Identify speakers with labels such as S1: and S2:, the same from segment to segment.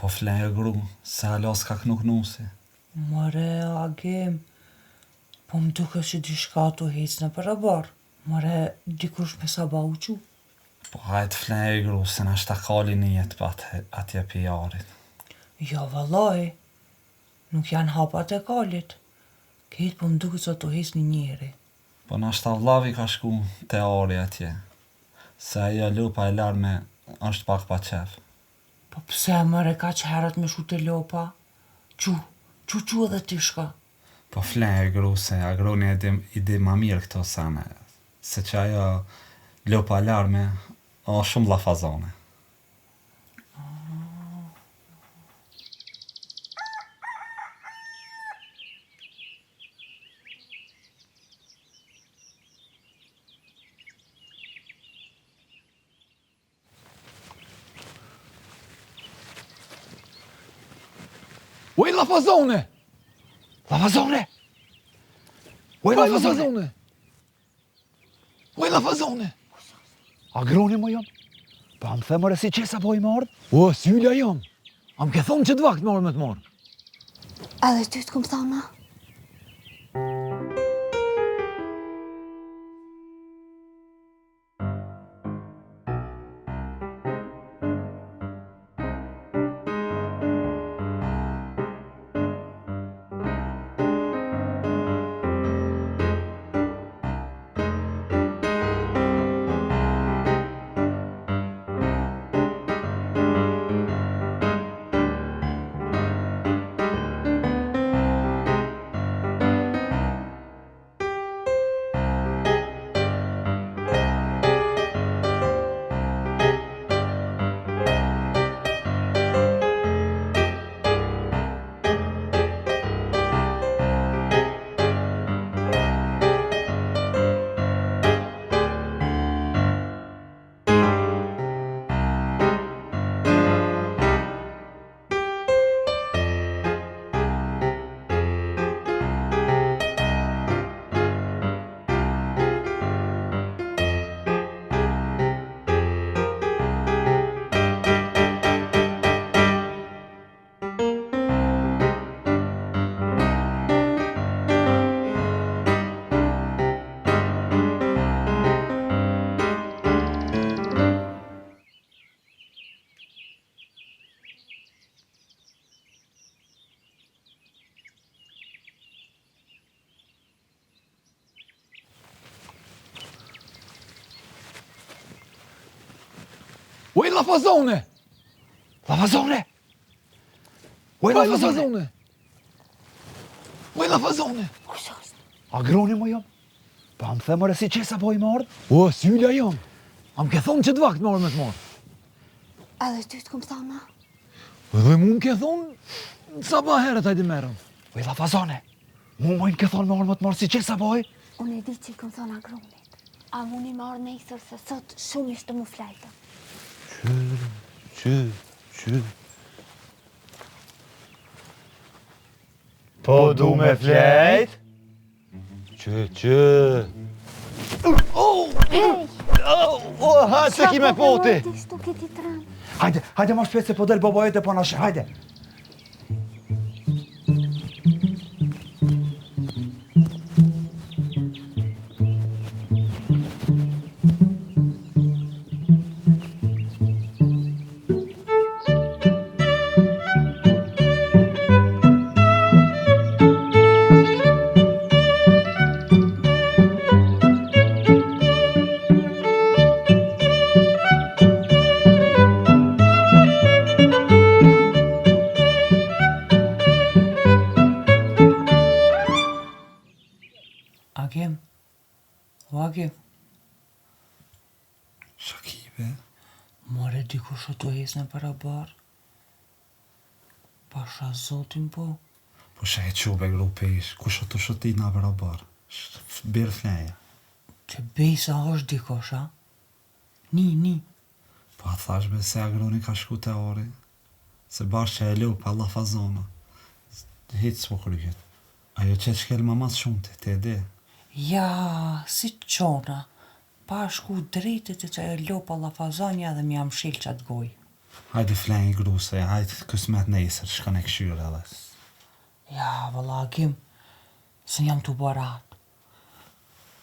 S1: Po fleje gru, se alas ka knuk nusi.
S2: More, Agim, po më duke që diçka të hecë në parabar. More, dikush me sa ba u qu.
S1: Po hajt fleje gru, se na shtakali një jetë pat atje pijarit.
S2: Ja, vallaj, nuk janë hapat e kalit. Ketë po më duke që të hecë një njeri.
S1: Po na shtavllavi ka shku te ari atje, se ajo lupa e larme është pak pa qef.
S2: Po pse mëre ka që herët me shu të lopa? Qu edhe ti shka.
S1: Po fleje gru, se agroni i di ma mirë këto sene, se që ajo lupa e larme o shumë llafazone.
S3: Oj, llafazone! Llafazone! Oj, llafazone! Oj, llafazone! Agroni më jam? Pa më themëre si qesa po i marrë? O, sylla jam! A më ke thonë që të vakt marrë me të marrë?
S4: Edhe ty të këmë thona?
S3: Oj, llafazone! Llafazone! Oj, llafazone! Oj, llafazone!
S4: Kush është?
S3: Agroni më jam? Pa më themëre si qesa po i marrë? O, sylla jam! A më ke thonë që të vakt marrë me të marrë?
S4: Edhe ty të këmë thona?
S3: Edhe mu më ke thonë sa ba herët hajdi merëm. Oj, llafazone! Mu më ke thonë me orë me të marrë si qesa po i?
S4: Unë e di që i këmë thona Agronit. A mu një marrë nesër se sot shumë ishte mu flajtë.
S3: Qy.
S5: Po du me flejt?
S3: Qy. Ha, se ki me poti!
S4: Shtu këti tram.
S3: Hajde ma shpet se po del babajete po nashe, hajde!
S2: Agim,
S1: Shakibe,
S2: more dikush o të hecë në parabar. Pasha zotin po.
S1: po shë e qube grupish, ku shë të shëtit nga barabar. Birë fleja.
S2: Që bejsa është dikush, a? Ni.
S1: Po a thashbe se agroni ka shku te ari, se bashkë që e lupa llafazona. Hitë s'po kryet. Ajo që shkel ma mas shumë të edi.
S2: Ja, si qona. Pa shku drejtet e që e lopa llafazonja dhe mi jam shil qatë goj.
S1: Hajde flen I gruse, hajde kësmet nesër, shkon e këshyre edhe.
S2: Ja, valla, Agim, se jam të barat.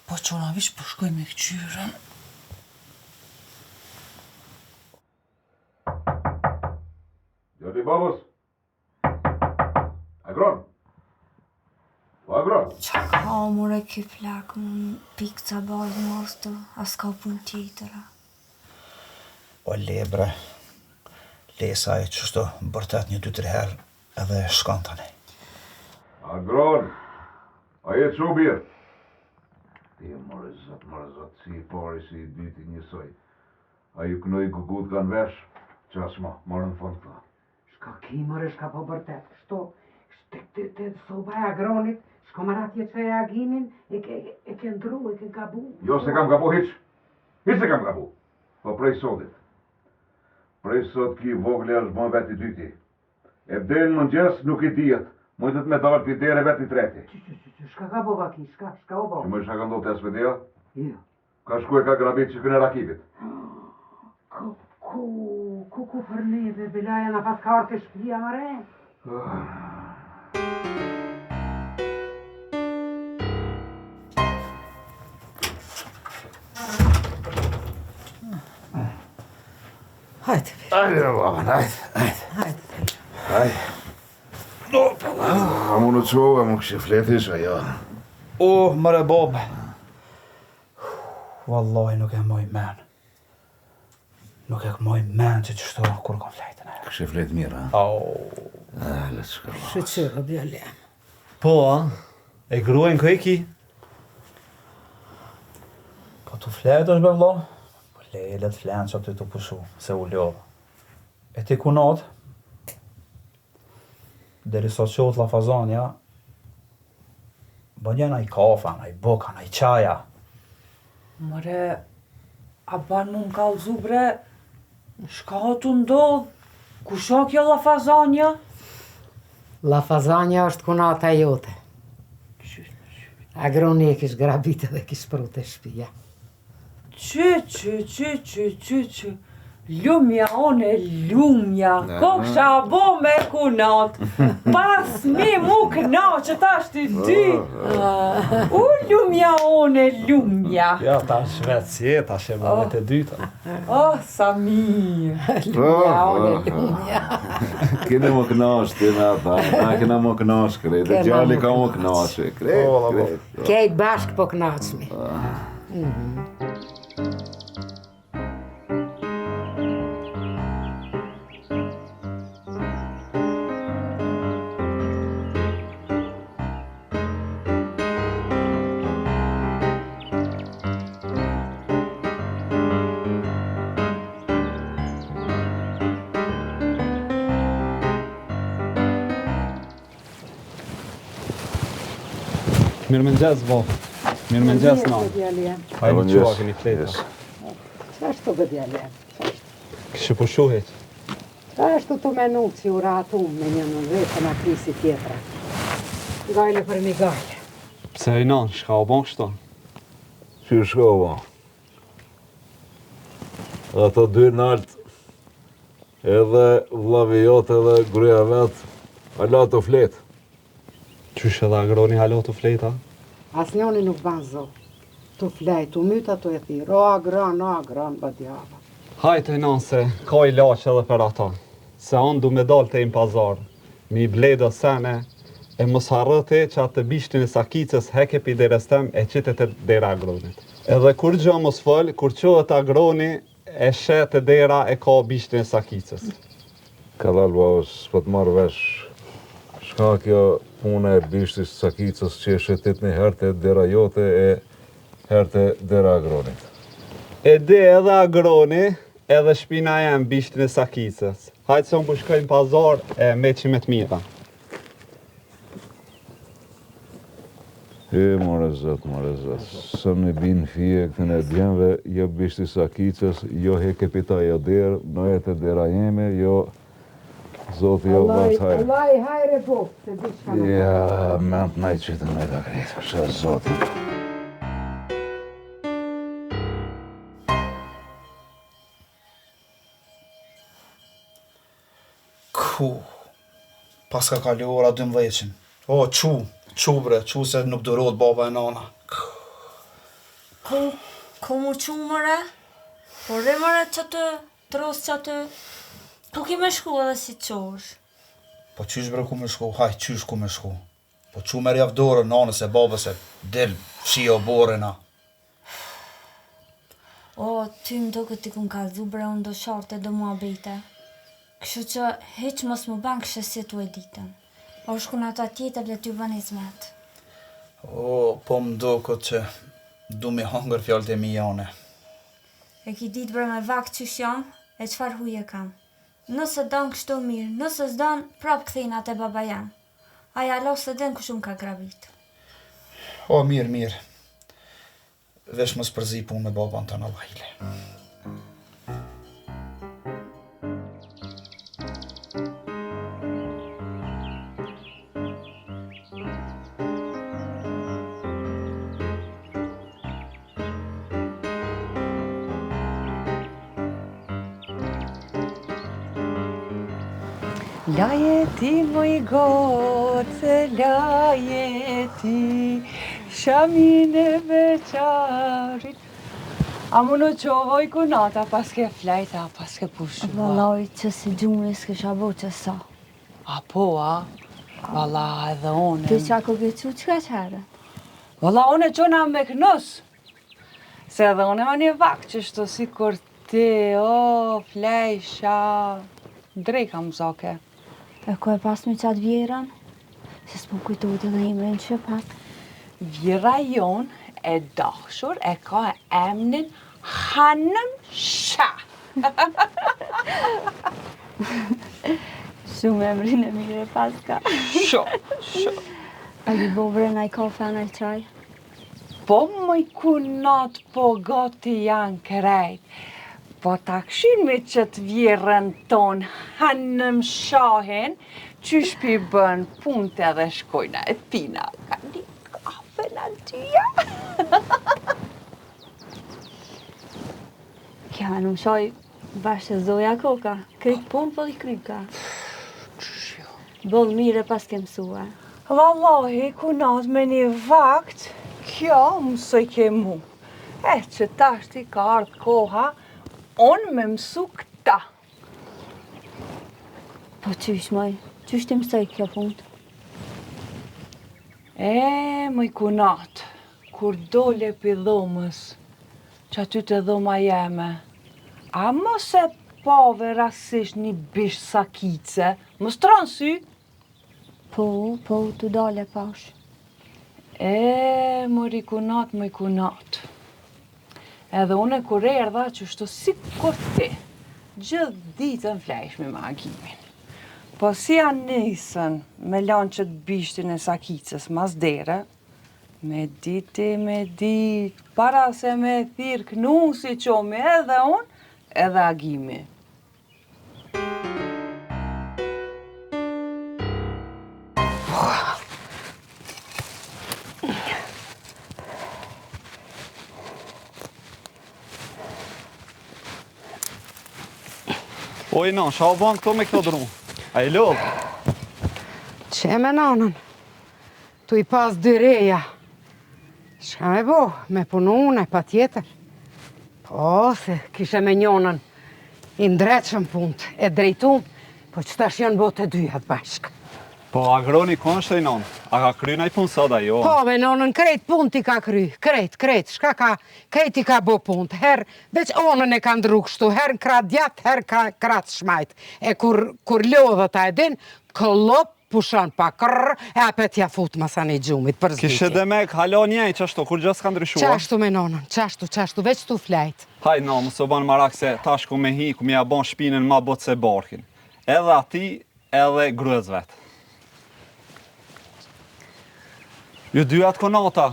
S2: Po qona vish po shkoj me këqyren.
S6: Gjoti babës. Agron. Po agron.
S4: Qa ka more ky plak, unë pikë ca bazë mostë, as ka punë tjetëra.
S7: O lebre, lesa e qështu bërtet 1-2-3 herë edhe shkon tani.
S6: Agron. A jetë që birë? Ti more zot, si I pari, si I dyti njësoj. A ju kënoj gugut kanë vesh, qas ma, marë në fond këta.
S8: Shka kimër e shka po bërtet, kështu, të soba e agronit, shko maratje që e agimin, e ke ndru, e ke gabu.
S6: Jo se kam gabu hiq se kam gabu, po prej sotit. Prej sot ki vogle është bon veti dyti. E bdelë më njës nuk I dijet, mujtët me dalë për dere veti treti.
S8: Shka ka bo vaki, shka o bo?
S6: Që më shka ka ndohë të SPD-a?
S8: Jo.
S6: Ka shku e ka grabit që këne rakivit.
S8: Ku për neve, Belaja na pas ka orë të shpia, mare?
S2: Hajde,
S6: Hajde, babën, hajde. A mu në qovë, a mu kështë fletish, a jo.
S7: Mëre Bob. Wallahi nuk e moj men. Nuk e moj men që qështu kur kom flejtën e.
S6: Kështë flet mirë,
S7: ha?
S6: Le të shkërë.
S2: shqyqyrë, bjale.
S1: Po, a? E gruajnë kë ki?
S7: Po të flejt është be vlo? Po leje let flenë që të të pushu, se u ljodhë. E ti kunot, deri sot qot la fazanja, bënja na I kafa, na I boka, na I qaja.
S2: Mëre, a ban mu m'kallzu bre, shka të ndodh, ku shon kjo lafazanja?
S8: Lafazanja është kunata jote. Agroni e kish grabit edhe kish prute shpia.
S2: Që, lumja one lumja, koksha bo me kunat, pas mi mu kënaq që ta është I dy. U lumja one lumja.
S1: Ja, ta është vetë si e, ta është e më vetë e dyta.
S2: Oh, sa mirë.
S8: Lumja one lumja.
S6: Kene më kënash ti me ata, na kena më kënash krejt, e gjalli ka më kënash, krejt.
S8: Kej bashk po knaqmi.
S1: Mirë më njësë, bo. Mirë më njësë, na. Hajde në qua këni fleta.
S8: Qashtu be djalen?
S1: Kështë pushuhit.
S8: Qashtu të menu që u ratu me një në vetën a krisi tjetra. Gajle për një gajle.
S1: Pse e nan, shka o bon kështu?
S6: Që shkova? Ato dy nalt, edhe vlavi jote edhe gruja vet, ala të flet.
S1: Qysh edhe agroni halo të fleta?
S8: As njoni nuk ban zot. Tu flejt, tu myta tu e thirë. O agron, badjava.
S1: Hajte nan se ka I laqë edhe për ata. Se anë du me dalë të im pazar. Mi bledo sene, e mos harrëti që atë bishtin e sakicës heke pi deres tem e qitet e dera agronit. Edhe kur gjë mos fol, kur qohet agroni, e shet e dera e ka bishtin e sakicës.
S6: Ka dalë babës, po të marrë vesh. Shka kjo pune e bishtis sakicës që e shetit një herë të dera jote e herë të dera agronit.
S1: E de edhe agroni, edhe shpina jem bishtin e sakicës. Hajtë se unë ku shkojnë pazar e me qimet mira.
S6: More zot, së më bin fije këtën e djemve, jo bishti sakicës, jo heke pita jo derë, no e të dera jeme, jo zoti jo vazhaj.
S8: Allah I hajre po, se di shka në
S6: Ja, ment naj qëtë me të kretë, shë zoti.
S7: Pas ka kalu ora 12. O, qu bre, qu se nuk durohet baba e nana.
S9: Ku mu qu mëre? Po re mëre që të tros që të... Po ki me shku edhe si qosh.
S7: Po qysh bre ku me shku, haj qysh ku me shku. Po qu me rjaf dorë nanës e babës e del shia o borena.
S9: O, ty më do këtë ti kun kalzu bre unë do sharte do mua bete. Kështu që heq mos më ban kështë si tu e ditën. O shkun ato tjetër dhe ty bën hizmet.
S7: O, po më do këtë që du me hangër fjallët e mi jane.
S9: E ki ditë bre me vakt qysh jam, e qfar huje kam. Nëse don kështu mirë, nëse s'don, prap këthejnë atë e baba jam. Aja lo se den kush unë ka grabit.
S7: O, mirë. Vesh më spërzi punë me baban të në lajle.
S2: Laje ti moj goce, laje ti, shamin e veçarit. A më në qovoj ku nata pas ke flejta, pas ke pushu.
S4: Vallaj që si gjumri s'kisha bo që sa.
S2: A po, a? Valla edhe one.
S4: Ti qa ko ke qu qka qere?
S2: Valla one qona me knus. Se edhe one ma një vakt që shto si kur ti, o, flejsha. Drejka më zoke.
S4: E ko e pas me qatë vjerën? Se s'po kujtojt edhe imrin që pak.
S2: Vjera jon e dashur e ka emnin Hanëm Shah.
S4: Shumë emrin e mire pas ka.
S2: Shumë.
S4: A li bo bre naj kafe naj qaj?
S2: Po mëj kunat po gati janë krejt. Po ta këshin me qëtë vjerën ton Hanëm Shahin, qysh pi bën punët edhe shkojna e pina. Ka një kafe në tia.
S4: Kja Hanëm Shaj bashkë e zoja koka. Krejt punë po i kryka. Boll mire pas ke mësua.
S2: Wallahi, kunat me një vakt, kjo mësoj ke mu. E që tashti ka ardhë koha, unë me mësu këta.
S4: Po qysh moj, qysh ti mësoj kjo punë?
S2: Mëj kunat, kur dole pi dhomës, që aty të dhoma jeme, a mos e pove rasisht një bish sakice, më stranë sy?
S4: Po, tu dale pash.
S2: Mëj kunat. Edhe une kur erdha që shto si kur ti, gjithë ditën flejsh me agimin. Po si janë nisën me lanë qëtë bishtin e sakicës mas dere, me dit, para se me thirë knusi qomi edhe unë, edhe agimi.
S1: Oj, non, qa o ban këto me këto dru? A i lodh?
S8: Që me nanën? Tu i pas dy reja. Shka me bo, me punu une, pa tjetër. Po, se kishe me njonën i ndreqën punt, e drejtum, po që tash janë bote dyjat bashkë.
S1: Po, agroni ku është e non? A ka kry naj punë sot ajo?
S8: Po, me nonën krejt punt i ka kry, krejt, shka ka, krejt i ka bo punt, her, veç onën e ka ndru kështu, her në krat djatë, her krat shmajt. E kur lodhët a e din, këllop, pushon pa krrr, e apet ja fut masan i gjumit për zbitje.
S1: Kishe dhe me halo njej qashtu, kur gjës ka ndryshua?
S8: Qashtu me nonën, qashtu, veç tu flejt.
S1: Haj, no, mësë o banë marak se tash ku me hi, ku me ja bon shpinën ma botë se barkin. Edhe ati, edhe grëz vetë. Ju dy atë konata,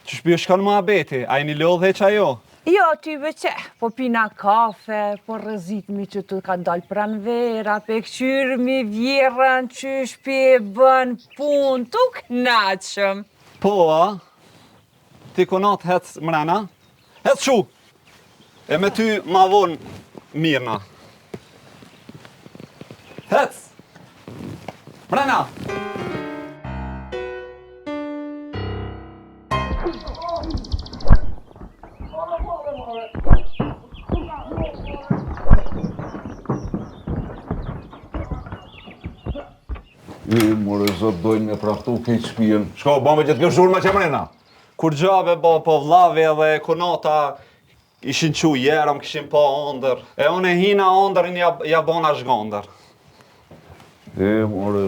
S1: që shpjo shkon më abeti, a i një lodhe që ajo?
S2: Jo, ty veqe, po pina kafe, po rëzitmi që të ka dalë pranvera, pe këqyrmi vjerën që shpi e bën pun, tu knaqëm.
S1: Po, a? Ti konat hec mrena? Hec shu! E me ty ma vonë mirna. Hec! Brena!
S6: More zot dojnë me praftu këtë shpijen. Shko, bëmë që të kjo shurë ma që mrena.
S1: Kur gjave bo po vlave dhe konata ishin qu jerëm, kishin po ondër. E unë e hina ondërin ja bona shgondër.
S6: More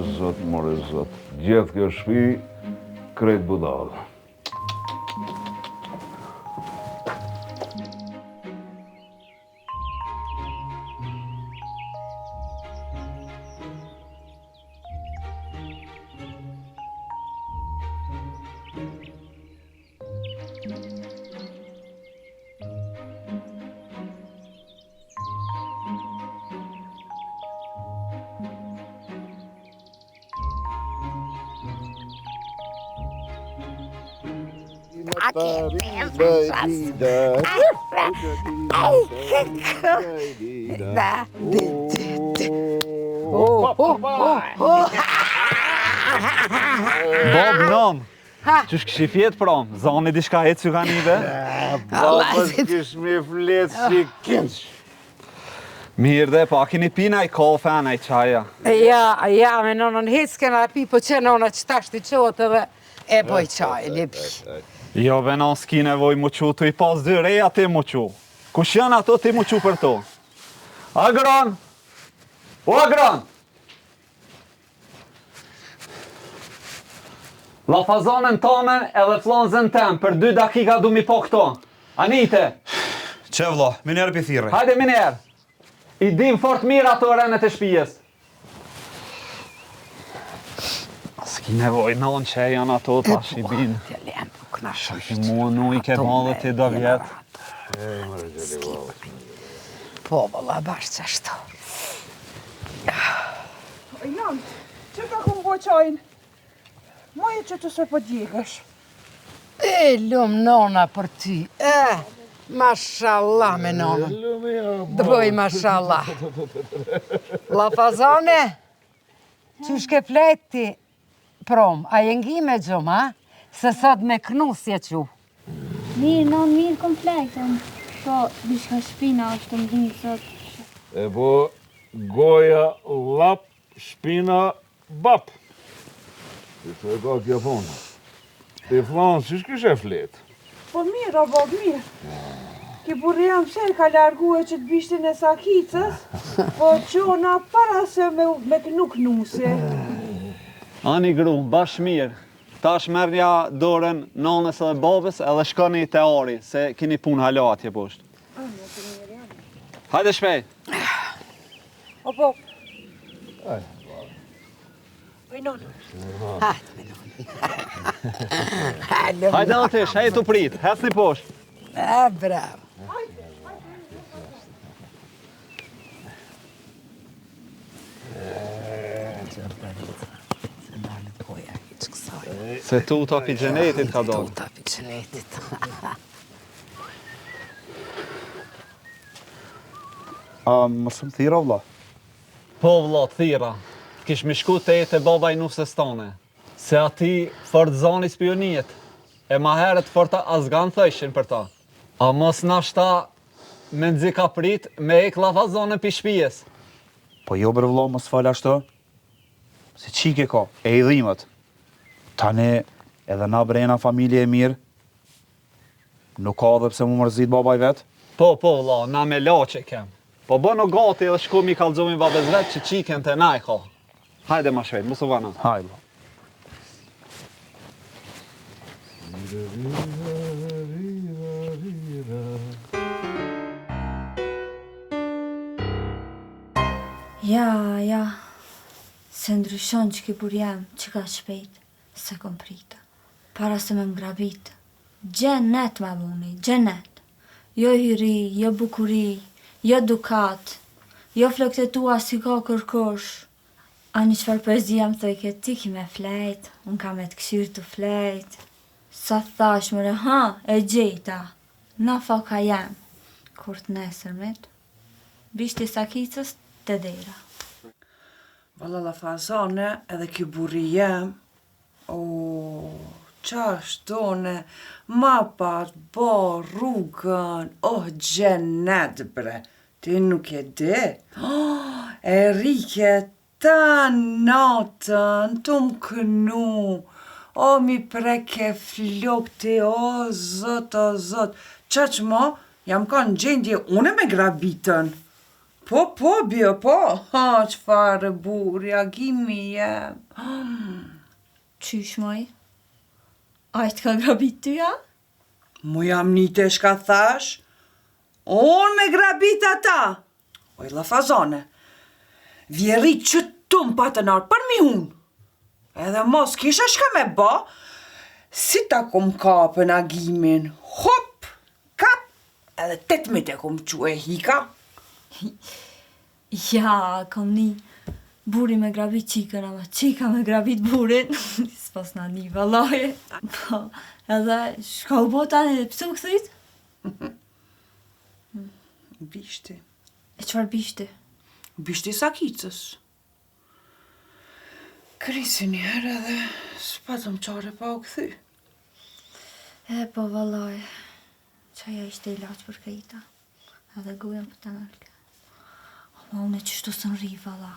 S6: zot. Gjithë kjo shpi, krejt budalë.
S1: Bob, non! Qysh këshi fjetë prom? Zoni diçka hecë që ka nive?
S6: Babës kish me fletë si kinç.
S1: Mirë dhe, pa kini pina i kafe ana i qaja.
S8: Ja, me nonën hec kena pi, po që nona që ta shti qotë dhe e boj qaj, lipi.
S1: Jo, venon s'ki nevoj mu qu, tu i pas dy reja ti mu qu. Kush janë ato ti mu qu për to? Agron! O Agron! La fazonën tome edhe flonzën tem, për 2 dakika du mi po këto. Anite!
S3: Që vlo, minerë për thire.
S1: Hajde minerë! I dim fort mirë ato renet e shpijes. S'ki nevoj non që e janë ato tash i bin. Që mua nu i ke madhe ti do vjetë.
S8: Po, valla, bashkë që ashtu.
S2: Jan, që ka këmë bo qajnë? Moje që të se po djekësh.
S8: E, lumë nona për ty. Mashallah me nonën. Dëboj, mashallah. La fazone, që shke fleti prom, a jengi me gjumë, a? Se sot me knusje që.
S4: Mirë, non, mirë kompletën. Po, bishka shpina është më dhimë sot.
S6: E po, goja, lap, shpina, bap. Që e ka kja fona. Ti flanë, që shkishe fletë?
S2: Po mirë, o Bob, mirë. Ki burri jam qenë ka largu e që të bishtin e sakicës, po qona para se me kënu knusje.
S1: Ani gru, bash mirë. Tash merja dorën nonës edhe babës edhe shkoni te ari, se kini pun hala atje poshtë. Hajde shpejt.
S2: O Bob.
S8: Oj, nonë.
S1: Hajde Atish, hajde të prit, hecni poshtë.
S8: Bravo.
S1: Se tu tapi gjenetit ka dollë.
S8: Tu tapi gjenetit.
S3: Më shumë thira, vla?
S1: Po vlla, thira. Kish mi shku te e baba i nusës tone. Se ati fort zoni spionijet. E ma heret forta azgan thëshin për ta. A mos nashta me nëzi ka prit me e klafa zonën pi shpijes.
S3: Po jo bre vla, mos fal ashtu. Se qike ka, e i dhimët. Tani edhe na brena familje e mirë. Nuk ka dhe pse mu mërzit baba i vetë.
S1: Po vlla, na me lache kem. Po bëno gati edhe shku mi kalzomi babes vetë që qiken të na e ka. Hajde ma shvejt, musu vana.
S3: Hajde.
S9: Ja, se ndryshon që ki burjem që ka shpejt, se kom prita, para se me mgrabit. Gjenet ma buni, gjenet. Jo hyri, jo bukuri, jo dukat, jo floktetua si ka kërkosh. A një qëfar poezia më thoi këtë ti ki me flejt, unë ka me të këshirë të flejt. Sa thash mëre, e gjejta, na foka jam, kur të nesërmet, bishti sakicës të dera.
S2: Valla la fazane edhe ky burri jem, qashtone, ma pat bo rrugën, gjenet bre, ti nuk e di. E rike ta natën, tu më kënu, mi preke flokti, zot, qaq ma, jam ka në gjendje une me grabitën. Po, bjo, po, qfarë burri, agimi jem.
S9: Qysh, moj? Ajt ka grabit ty, ja?
S2: Mu jam nite shka thash, unë me grabit ata. Oj, la fazone, vjerit që tu më patën arë për mi unë. Edhe mos kisha shka me ba, si ta kum kapën agimin, hop, kap, edhe 18 e kum quhe hika.
S9: Ja, kom ni buri me grabit qikën, ama qika me grabit burin, s'pas na një valaje. Po, edhe shka u bota e pëse u këthit?
S2: Bishti.
S9: E qfar bishti?
S2: Bishti sakicës. Krisi njerë edhe s'patëm qare pa u këthy.
S9: E po valaje, qaja ishte i laqë për këjta, edhe gujem për të nërke. Ma unë e qështu së në ri, vala.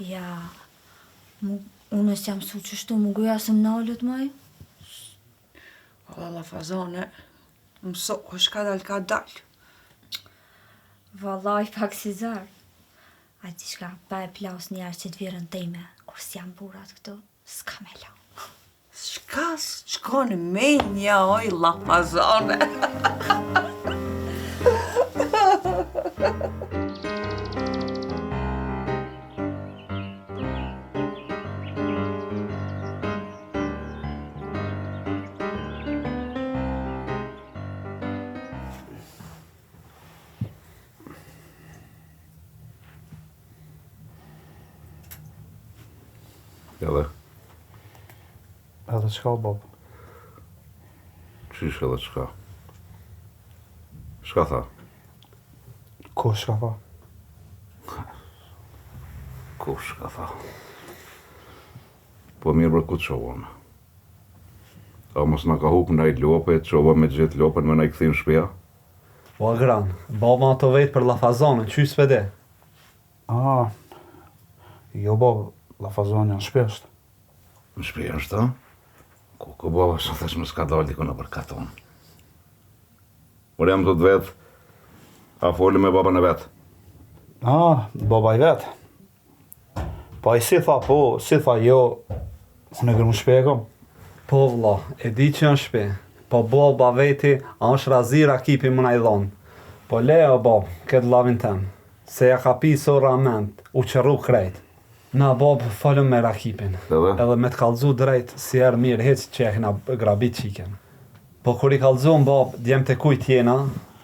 S9: Ja, unë e s'jam su qështu, mu guja së më nalët, maj?
S2: Vala la fazone, mëso, është ka dal.
S9: Vala i pak si zërë. A ti shka pa e plas njerë që të vjerën teme, kur s'jam burat këto, s'ka me la.
S2: Shka në menja, oj, la fazone.
S3: Edhe qka, bab?
S6: Qysh edhe qka? Shka tha?
S3: Ko shka tha?
S6: Ko shka tha? Po mirë bërë ku të qovën. A mos nga ka hukë ndaj lope, qova me gjithë lopën me nga i këthim shpia?
S1: O gran, baba ato vetë për la fazone, qysh s'vede?
S3: Jo, bab, la fazone janë shpesht.
S6: Në shpia është ta? Ko baba së thesh më s'ka dalë diko në për katon. Por jam të vetë, a foli me baba në vetë?
S3: Baba i vetë. Pa i si tha po, si tha jo, unë e gërë më shpe e kom.
S1: Po vlla, e di që janë shpe, po baba veti, a është razira kipi më na i dhonë. Po leo bab, këtë lavin tem, se ja ka pi sora ment, u qërru krejt. Na bab, falëm me rakipin, edhe me të kalzu drejt, si erë mirë hec që e kena grabit qiken. Po kur i kalzu në bab, djem të kujt jena,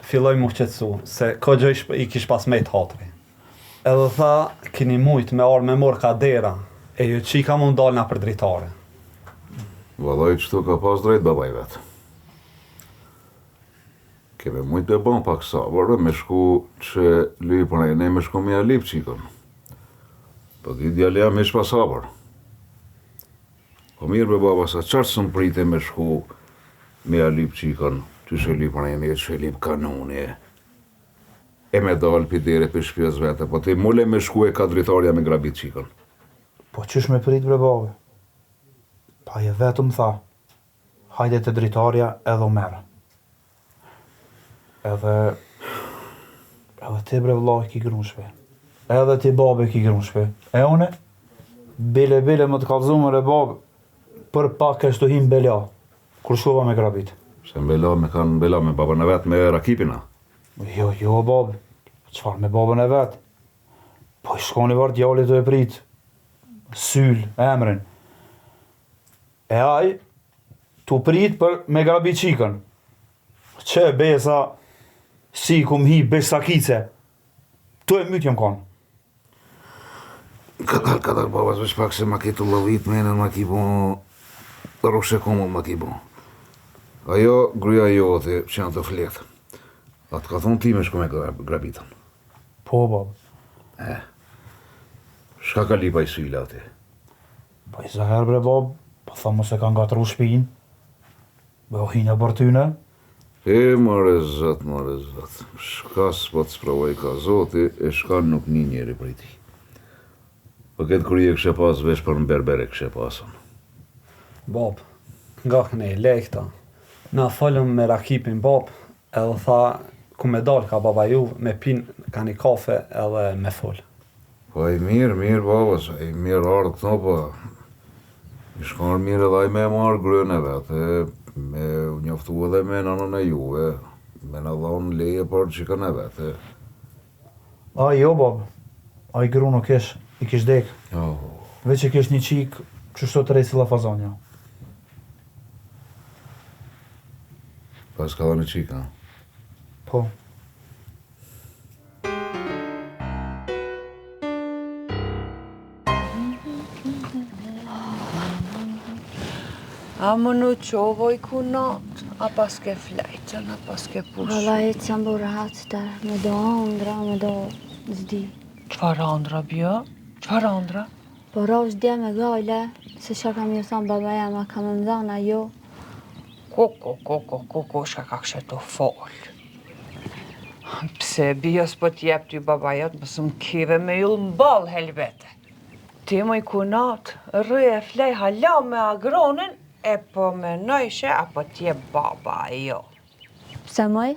S1: filloj mu qetsu, se ko gjë i kish pas mejt hatri. Edhe tha, kini mujt me arë me mor ka dera, e ju qika mu ndalë nga për dritare.
S6: Valoj qëtu ka pas drejt baba i vetë. Keme mujt me ban pak sabër, me shku që lyj për ne me shku me alip qikën. Po di djali jam ish pa sabër. Po mirë be baba, sa qartë së më prite me shku me alip qikën, që shë lyj për ne, që lip kanoni, e me dalë pidere për shpjes vete, po ti mule me shku e ka dritarja me grabit qikën.
S3: Po qysh me prit bre babe? Pa je vetëm tha, hajde të dritarja edhe u merë. Edhe ti bre vllai ki grun shpe. Edhe ti babe ki grun shpe. E une, bile më të kalzume re babe, për pak e shtu him bela, kur shkova me grabit.
S6: Se mbela me kanë mbela me babën e vetë me rakipina?
S3: Jo babe, qfar me babën e vetë? Po i shkoni var djallit të e prit, syl, emrin. E aj, tu prit për me grabit qikën. Që besa, si kum hi besakice, tu e myt jam kanë.
S6: Kadar baba zveç pak se ma ki të lovit menën, ma ki bo rrushe komo ma ki bo. Ajo, gruja jote që janë të fletë. A të ka thonë ti me shku me grabitën?
S3: Po, baba.
S6: Shka ka lipa I syla ati?
S7: Po I zaher bre bab, po tha mos e ka ngatru shpin. Be o hinë për tyne.
S6: More zot. Shka s'po të sprovoj ka zoti, e shka nuk një njeri për ti. Po këtë kërje këshe pas vesh për në berbere këshe pasën.
S1: Bab, nga këne I lekta. Na folëm me Rakipin bab, edhe tha ku me dal ka baba ju me pin ka një kafe edhe me fol.
S6: Po I mirë babas, I mirë ardhë këto, po I shkar mirë edhe I me marrë grën e vete, me u njoftu edhe me nanën e juve, me në dhonë leje për qikën e vete.
S7: A jo bab, a I gru nuk ish, I kish dek.
S6: Oh.
S7: Veç I kish një qik, qështu të rejsi Lafazonja.
S6: Pas ka dhe në qika?
S7: Po.
S2: A më në qovoj ku natë, a pas ke flejqën, a pas ke pushë.
S9: Valla e të jam burat të, me do andra, me do zdi.
S2: Qfar andra bjo? Qfar andra?
S9: Po rosh dje me gajle, se që kam ju thonë baba jema, kam më mdhana jo.
S2: Ko, shka ka kështë të folë. Pse bjo s'po t'jep ty baba jot, mësë më kive me jullë m'bal helvete. Ti moj kunat, rrë e flej hala me agronin, e po menojshe apo t'jep baba jo.
S9: Pse moj?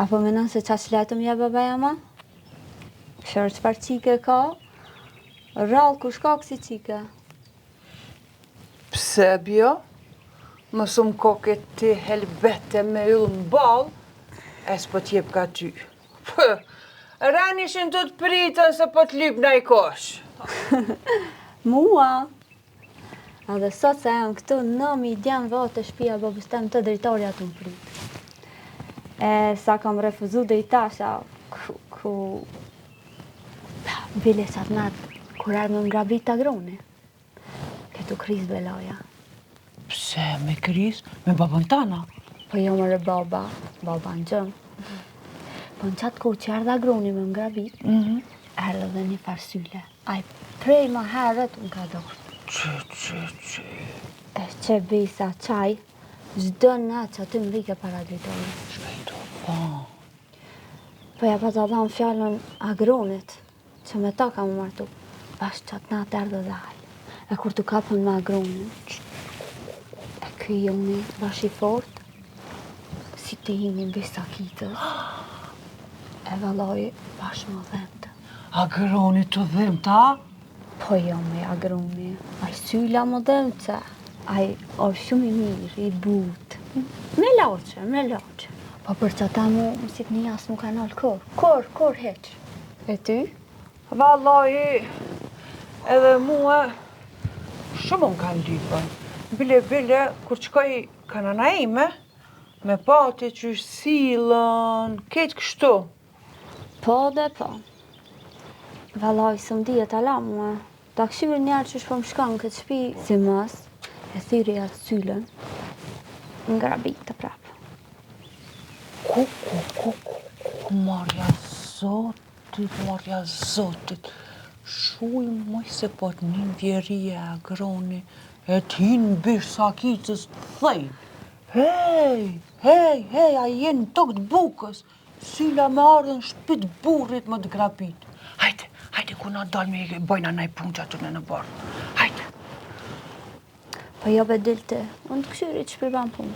S9: Apo menon se qa shletëm je baba jema? Shërë qfar qike ka? Rallë ku shka kësi qike?
S2: Pse bjo? Mësë më koke ti helbete me jullë m'bal, e s'po t'jep ka ty. Ranishin të t'pritën se po t'lyp na I kosh.
S9: Mua? Edhe sot se jam këtu, nëmi I djenë vatë të shpia babës tem të dritarja të më pritë. E sa kam refuzu dhe I tasha, ku... Bile sa të natë, kur erë me ngrabit të agroni. Këtu kriz belaja.
S2: Pse me kriz? Me babën tana?
S9: Po jo mëre baba në gjëmë. Po në qatë ku që erdhe agroni me ngrabit, erdhe dhe një farsyle. Aj prej ma herët unë ka dorë.
S2: Që.
S9: E që bisa qaj, zdo natë që aty më vike para dritori.
S2: Shka I do po?
S9: Po ja pa të dhamë fjallën agronit, që me ta ka më martu. Bashkë qatë natë erdhe dhe aj. E kur të kapën me agronin, e këj joni bashkë I fort, si të imi bisa kitës, e valoj bashkë më dhemte.
S2: Agroni të dhemta?
S9: Po jo me agroni, aj syla më dhemte, aj o shumë I mirë, I but. Me loqe. Po për që ta mu, si të një jasë mu ka nalë kor heq. E ty?
S2: Vallaj, edhe mua shumë më kanë lypën. Bile, kur qkoj kanana ime, me pati që silën, ketë kështu.
S9: Po dhe po. Vallaj, së më dijet ala mua. Ta këshirë njerë që shpo më shkanë këtë shpi, si mas, e thyri atë sylën, ngrabit të prapë.
S2: Ku, Marja Zotit, shuj moj se po të një vjerije agroni, e t'hinë bish sakicës thej. Hej, a jenë tok të bukës, syla me ardhen shpit burrit më të grabit. Hajde, ku na dal me bojna naj punë që atyne në borë. Hajde.
S9: Po jo be dilte, unë të këshyri që përban punë.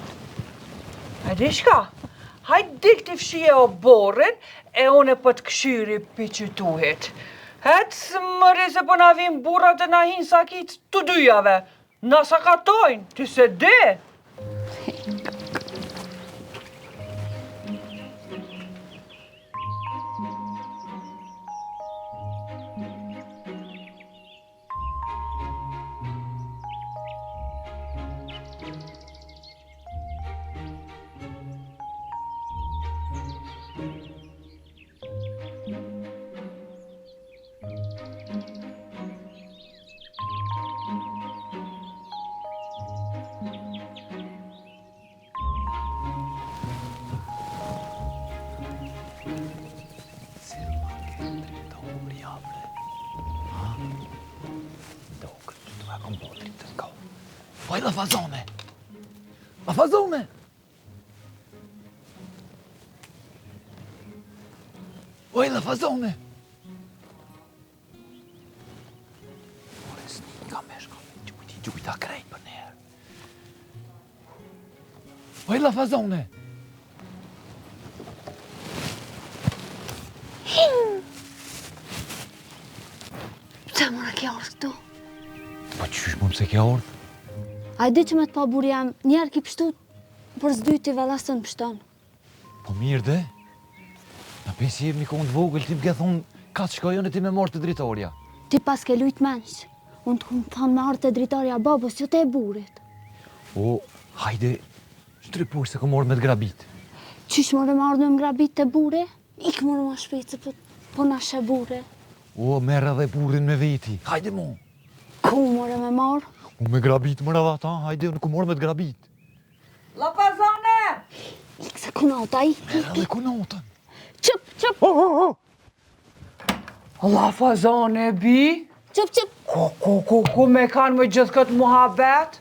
S2: Hajde shka? Hajde dilti fshije o borën, e une po të këshyri piqituhet. Hecë mëri se po na vim burrat e na hinë sakit të dyjave. Na sakatojnë, ti se de.
S3: Oj, la fazone! La fazone! Oj, la fazone! Ore, snika me shko, gjujta krejt për njerë. Oj, la fazone!
S4: Pse mora ke ardhë këtu?
S3: Po qysh më pse ke ardhë?
S4: A i di që me të pa buri jam njerë ki pështu për zdyti velasën pështon.
S3: Po mirë dhe? Na pesi jemi kohën të vogël, ti më ke thonë ka të shkojon e ti me marrë të dritorja.
S4: Ti pas ke lujt mensh. Unë të këmë thonë me ardhë të dritorja babës, jo të e burit.
S3: O, hajde, shtripur se ko morë me të grabit.
S4: Qysh more me ardhë me grabit të bure? Ik more ma shpejt se po nashe bure.
S3: O, merë edhe burin me veti, hajde mo.
S4: Ku more me marrë?
S3: Unë me grabit më radha ta, hajde, unë ku morë me të grabit.
S2: La fazone!
S4: Ik se kunata, ik.
S3: Merë edhe kunotën.
S4: Qëp, qëp,
S2: La fazone, bi?
S4: qëp, qëp.
S2: Ku me kanë me gjithë këtë muhabet?